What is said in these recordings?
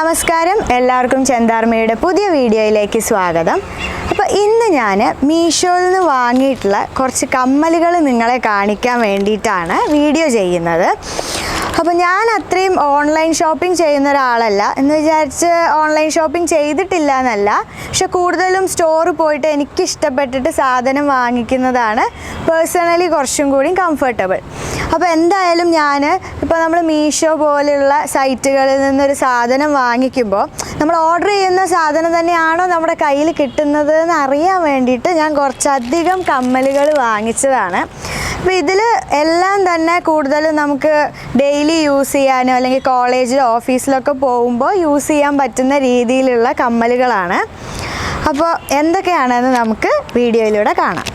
നമസ്കാരം, എല്ലാവർക്കും ചെന്താർമയുടെ പുതിയ വീഡിയോയിലേക്ക് സ്വാഗതം. അപ്പോൾ ഇന്ന് ഞാൻ മീഷോയിൽ നിന്ന് വാങ്ങിയിട്ടുള്ള കുറച്ച് കമ്മലുകൾ നിങ്ങളെ കാണിക്കാൻ വേണ്ടിയിട്ടാണ് വീഡിയോ ചെയ്യുന്നത്. അപ്പോൾ ഞാൻ അത്രയും ഓൺലൈൻ ഷോപ്പിംഗ് ചെയ്യുന്ന ഒരാളല്ല എന്ന് വിചാരിച്ച് ഓൺലൈൻ ഷോപ്പിംഗ് ചെയ്തിട്ടില്ല എന്നല്ല, പക്ഷെ കൂടുതലും സ്റ്റോർ പോയിട്ട് എനിക്ക് ഇഷ്ടപ്പെട്ടിട്ട് സാധനം വാങ്ങിക്കുന്നതാണ് പേഴ്സണലി കുറച്ചും കൂടി കംഫർട്ടബിൾ. അപ്പോൾ എന്തായാലും ഞാൻ ഇപ്പോൾ നമ്മൾ മീഷോ പോലെയുള്ള സൈറ്റുകളിൽ നിന്നൊരു സാധനം വാങ്ങിക്കുമ്പോൾ നമ്മൾ ഓർഡർ ചെയ്യുന്ന സാധനം തന്നെയാണോ നമ്മുടെ കയ്യിൽ കിട്ടുന്നത് എന്ന് അറിയാൻ വേണ്ടിയിട്ട് ഞാൻ കുറച്ചധികം കമ്മലുകൾ വാങ്ങിച്ചതാണ്. അപ്പോൾ ഇതിൽ എല്ലാം തന്നെ കൂടുതലും നമുക്ക് ഡെയിലി യൂസ് ചെയ്യാനോ അല്ലെങ്കിൽ കോളേജിലോ ഓഫീസിലൊക്കെ പോകുമ്പോൾ യൂസ് ചെയ്യാൻ പറ്റുന്ന രീതിയിലുള്ള കമ്മലുകളാണ്. അപ്പോൾ എന്തൊക്കെയാണെന്ന് നമുക്ക് വീഡിയോയിലൂടെ കാണാം.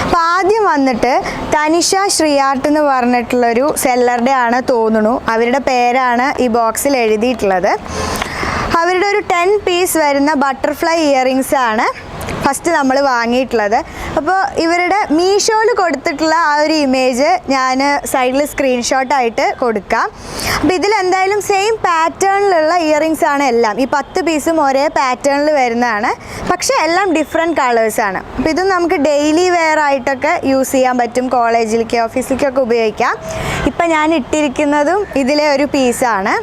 അപ്പോൾ ആദ്യം വന്നിട്ട് തനിഷ ശ്രീയാർട്ട് എന്ന് പറഞ്ഞിട്ടുള്ളൊരു സെല്ലറുടെ ആണ് തോന്നുന്നു. അവരുടെ പേരാണ് ഈ ബോക്സിൽ എഴുതിയിട്ടുള്ളത്. അവരുടെ ഒരു 10 പീസ് വരുന്ന ബട്ടർഫ്ലൈ ഇയറിങ്സ് ആണ് ഫസ്റ്റ് നമ്മൾ വാങ്ങിയിട്ടുള്ളത്. അപ്പോൾ ഇവരുടെ മീഷോയിൽ കൊടുത്തിട്ടുള്ള ആ ഒരു ഇമേജ് ഞാൻ സൈഡിൽ സ്ക്രീൻഷോട്ടായിട്ട് കൊടുക്കാം. അപ്പോൾ ഇതിലെന്തായാലും സെയിം പാറ്റേണിലുള്ള ഇയറിങ്സ് ആണ് എല്ലാം. ഈ 10 പീസും ഒരേ പാറ്റേണിൽ വരുന്നതാണ്, പക്ഷേ എല്ലാം ഡിഫറെൻറ്റ് കളേഴ്സാണ്. അപ്പോൾ ഇതും നമുക്ക് ഡെയിലി വെയർ ആയിട്ടൊക്കെ യൂസ് ചെയ്യാൻ പറ്റും, കോളേജിലേക്കോ ഓഫീസിലേക്കൊക്കെ ഉപയോഗിക്കാം. ഇപ്പം ഞാൻ ഇട്ടിരിക്കുന്നതും ഇതിലെ ഒരു പീസാണ്.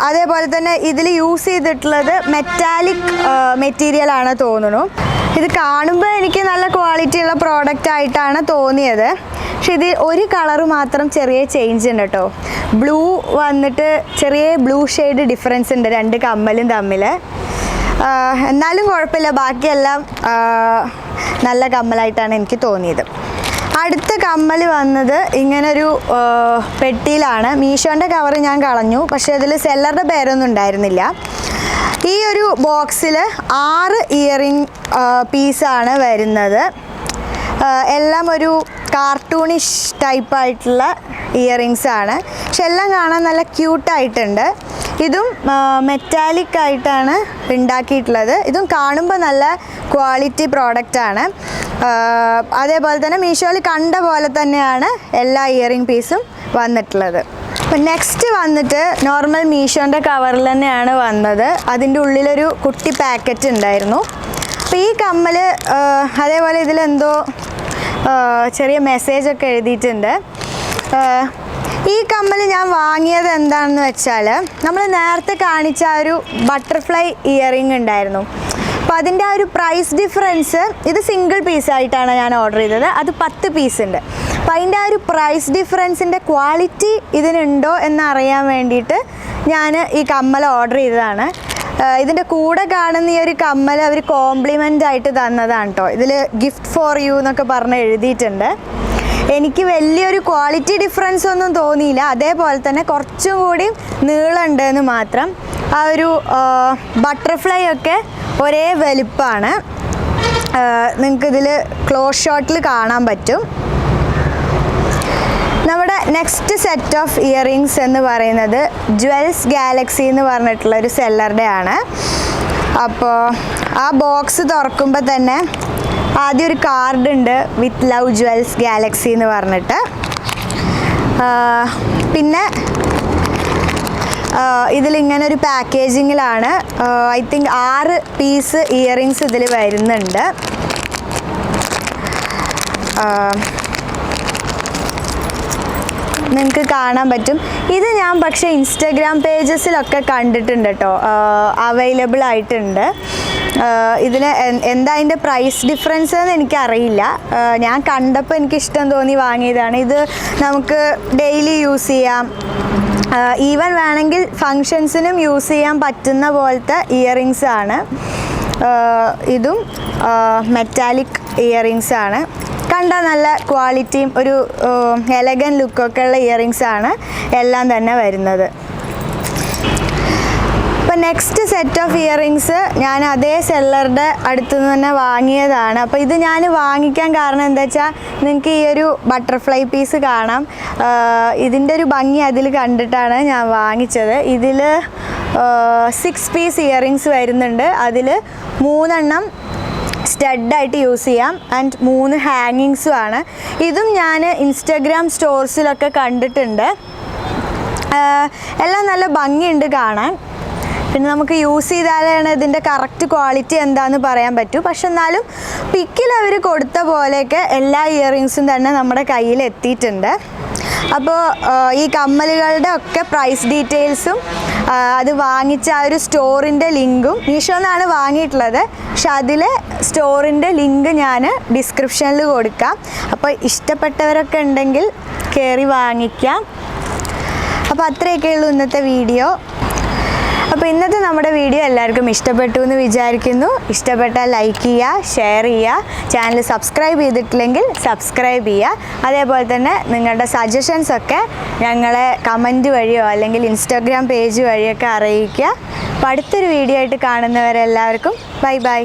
അതേപോലെ തന്നെ ഇതിൽ യൂസ് ചെയ്തിട്ടുള്ളത് മെറ്റാലിക് മെറ്റീരിയലാണ് തോന്നുന്നു. ഇത് കാണുമ്പോൾ എനിക്ക് നല്ല ക്വാളിറ്റിയുള്ള പ്രോഡക്റ്റ് ആയിട്ടാണ് തോന്നിയത്. പക്ഷെ ഇത് ഒരു കളറ് മാത്രം ചെറിയ ചേഞ്ച് ഉണ്ട് കേട്ടോ. ബ്ലൂ വന്നിട്ട് ചെറിയ ബ്ലൂ ഷെയ്ഡ് ഡിഫറൻസ് ഉണ്ട് രണ്ട് കമ്മലും തമ്മിൽ. എന്നാലും കുഴപ്പമില്ല, ബാക്കിയെല്ലാം നല്ല കമ്മലായിട്ടാണ് എനിക്ക് തോന്നിയത്. അടുത്ത കമ്മൽ വന്നത് ഇങ്ങനൊരു പെട്ടിയിലാണ്. മീഷോൻ്റെ കവർ ഞാൻ കളഞ്ഞു, പക്ഷേ അതിൽ സെല്ലറുടെ പേരൊന്നും ഉണ്ടായിരുന്നില്ല. ഈ ഒരു ബോക്സിൽ 6 ഇയറിംഗ് പീസാണ് വരുന്നത്. എല്ലാം ഒരു കാർട്ടൂണിഷ് ടൈപ്പായിട്ടുള്ള ഇയറിങ്സ് ആണ്, പക്ഷെ എല്ലാം കാണാൻ നല്ല ക്യൂട്ടായിട്ടുണ്ട്. ഇതും മെറ്റാലിക് ആയിട്ടാണ് ഉണ്ടാക്കിയിട്ടുള്ളത്. ഇതും കാണുമ്പോൾ നല്ല ക്വാളിറ്റി പ്രോഡക്റ്റാണ്. അതേപോലെ തന്നെ മീഷോയിൽ കണ്ട പോലെ തന്നെയാണ് എല്ലാ ഇയറിംഗ് പീസും വന്നിട്ടുള്ളത്. അപ്പോൾ നെക്സ്റ്റ് വന്നിട്ട് നോർമൽ മീഷോൻ്റെ കവറിൽ തന്നെയാണ് വന്നത്. അതിൻ്റെ ഉള്ളിലൊരു കുട്ടി പാക്കറ്റ് ഉണ്ടായിരുന്നു. അപ്പോൾ ഈ കമ്മൽ അതേപോലെ ഇതിലെന്തോ ചെറിയ മെസ്സേജൊക്കെ എഴുതിയിട്ടുണ്ട്. ഈ കമ്മൽ ഞാൻ വാങ്ങിയത് എന്താണെന്ന് വെച്ചാൽ നമ്മൾ നേരത്തെ കാണിച്ച ആ ഒരു ബട്ടർഫ്ലൈ ഇയറിംഗ് ഉണ്ടായിരുന്നു. അപ്പോൾ അതിൻ്റെ ആ ഒരു പ്രൈസ് ഡിഫറൻസ്, ഇത് സിംഗിൾ പീസായിട്ടാണ് ഞാൻ ഓർഡർ ചെയ്തത്, അത് 10 പീസ് ഉണ്ട്. അപ്പോൾ അതിൻ്റെ ആ ഒരു പ്രൈസ് ഡിഫറൻസിൻ്റെ ക്വാളിറ്റി ഇതിനുണ്ടോ എന്നറിയാൻ വേണ്ടിയിട്ട് ഞാൻ ഈ കമ്മൽ ഓർഡർ ചെയ്തതാണ്. ഇതിൻ്റെ കൂടെ കാണുന്ന ഈ ഒരു കമ്മൽ അവർ കോംപ്ലിമെൻ്റ് ആയിട്ട് തന്നതാണ് കേട്ടോ. ഇതിൽ ഗിഫ്റ്റ് ഫോർ യു എന്നൊക്കെ പറഞ്ഞ് എഴുതിയിട്ടുണ്ട്. എനിക്ക് വലിയൊരു ക്വാളിറ്റി ഡിഫറൻസ് ഒന്നും തോന്നിയില്ല. അതേപോലെ തന്നെ കുറച്ചും കൂടി നീളമുണ്ട് എന്ന് മാത്രം. ആ ഒരു ബട്ടർഫ്ലൈ ഒക്കെ ഒരേ വലുപ്പമാണ്. നിങ്ങൾക്കിതിൽ ക്ലോസ് ഷോട്ടിൽ കാണാൻ പറ്റും. നമ്മുടെ നെക്സ്റ്റ് സെറ്റ് ഓഫ് ഇയറിങ്സ് എന്ന് പറയുന്നത് ജ്വൽസ് ഗാലക്സി എന്ന് പറഞ്ഞിട്ടുള്ള ഒരു സെല്ലറുടെ ആണ്. അപ്പോൾ ആ ബോക്സ് തുറക്കുമ്പോൾ തന്നെ ആദ്യം ഒരു കാർഡ് ഉണ്ട്, വിത്ത് ലവ് ജ്വൽസ് ഗാലക്സി എന്ന് പറഞ്ഞിട്ട്. പിന്നെ ഇതിലിങ്ങനെ ഒരു പാക്കേജിങ്ങിലാണ്. ഐ തിങ്ക് 6 പീസ് ഇയറിങ്സ് ഇതിൽ വരുന്നുണ്ട്. നിങ്ങൾക്ക് കാണാൻ പറ്റും. ഇത് ഞാൻ പക്ഷേ ഇൻസ്റ്റഗ്രാം പേജസിലൊക്കെ കണ്ടിട്ടുണ്ട് കേട്ടോ, അവൈലബിൾ ആയിട്ടുണ്ട്. ഇതിന് എന്താ അതിൻ്റെ പ്രൈസ് ഡിഫറൻസ് എന്ന് എനിക്കറിയില്ല. ഞാൻ കണ്ടപ്പോൾ എനിക്കിഷ്ടം തോന്നി വാങ്ങിയതാണ്. ഇത് നമുക്ക് ഡെയിലി യൂസ് ചെയ്യാം, ഈവൻ വേണമെങ്കിൽ ഫങ്ഷൻസിനും യൂസ് ചെയ്യാൻ പറ്റുന്ന പോലത്തെ ഇയറിങ്സ് ആണ്. ഇതും മെറ്റാലിക് ഇയറിങ്സ് ആണ്. കണ്ട നല്ല ക്വാളിറ്റിയും ഒരു എലഗൻ ലുക്കൊക്കെ ഉള്ള ഇയറിങ്സ് ആണ് എല്ലാം തന്നെ വരുന്നത്. അപ്പോൾ നെക്സ്റ്റ് സെറ്റ് ഓഫ് ഇയറിങ്സ് ഞാൻ അതേ സെല്ലറുടെ അടുത്ത് നിന്ന് തന്നെ വാങ്ങിയതാണ്. അപ്പോൾ ഇത് ഞാൻ വാങ്ങിക്കാൻ കാരണം എന്താ വെച്ചാൽ നിങ്ങൾക്ക് ഈ ഒരു ബട്ടർഫ്ലൈ പീസ് കാണാം. ഇതിൻ്റെ ഒരു ഭംഗി അതിൽ കണ്ടിട്ടാണ് ഞാൻ വാങ്ങിച്ചത്. ഇതിൽ 6 പീസ് ഇയറിങ്സ് വരുന്നുണ്ട്. അതിൽ 3 സ്റ്റഡായിട്ട് യൂസ് ചെയ്യാം ആൻഡ് 3 ഹാങ്ങിങ്സും ആണ്. ഇതും ഞാൻ ഇൻസ്റ്റഗ്രാം സ്റ്റോഴ്സിലൊക്കെ കണ്ടിട്ടുണ്ട്. എല്ലാം നല്ല ഭംഗിയുണ്ട് കാണാൻ. പിന്നെ നമുക്ക് യൂസ് ചെയ്താലാണ് ഇതിൻ്റെ കറക്റ്റ് ക്വാളിറ്റി എന്താണെന്ന് പറയാൻ പറ്റൂ. പക്ഷെ എന്നാലും പിക്കിൽ അവർ കൊടുത്ത പോലെയൊക്കെ എല്ലാ ഇയറിങ്സും തന്നെ നമ്മുടെ കയ്യിൽ എത്തിയിട്ടുണ്ട്. അപ്പോൾ ഈ കമ്മലുകളുടെ ഒക്കെ പ്രൈസ് ഡീറ്റെയിൽസും അത് വാങ്ങിച്ച ആ ഒരു സ്റ്റോറിൻ്റെ ലിങ്കും മീഷോന്നാണ് വാങ്ങിയിട്ടുള്ളത്. പക്ഷെ അതിലെ സ്റ്റോറിൻ്റെ ലിങ്ക് ഞാൻ ഡിസ്ക്രിപ്ഷനിൽ കൊടുക്കാം. അപ്പോൾ ഇഷ്ടപ്പെട്ടവരൊക്കെ ഉണ്ടെങ്കിൽ കയറി വാങ്ങിക്കാം. അപ്പോൾ അത്രയൊക്കെയുള്ളൂ ഇന്നത്തെ വീഡിയോ. അപ്പോൾ ഇന്നത്തെ നമ്മുടെ വീഡിയോ എല്ലാവർക്കും ഇഷ്ടപ്പെട്ടു എന്ന് വിചാരിക്കുന്നു. ഇഷ്ടപ്പെട്ടാൽ ലൈക്ക് ചെയ്യുക, ഷെയർ ചെയ്യുക, ചാനൽ സബ്സ്ക്രൈബ് ചെയ്തിട്ടില്ലെങ്കിൽ സബ്സ്ക്രൈബ് ചെയ്യുക. അതേപോലെ തന്നെ നിങ്ങളുടെ സജഷൻസൊക്കെ ഞങ്ങളെ കമൻറ്റ് വഴിയോ അല്ലെങ്കിൽ ഇൻസ്റ്റാഗ്രാം പേജ് വഴിയൊക്കെ അറിയിക്കുക. അപ്പോൾ അടുത്തൊരു വീഡിയോ ആയിട്ട് കാണുന്നവരെല്ലാവർക്കും ബൈ ബൈ.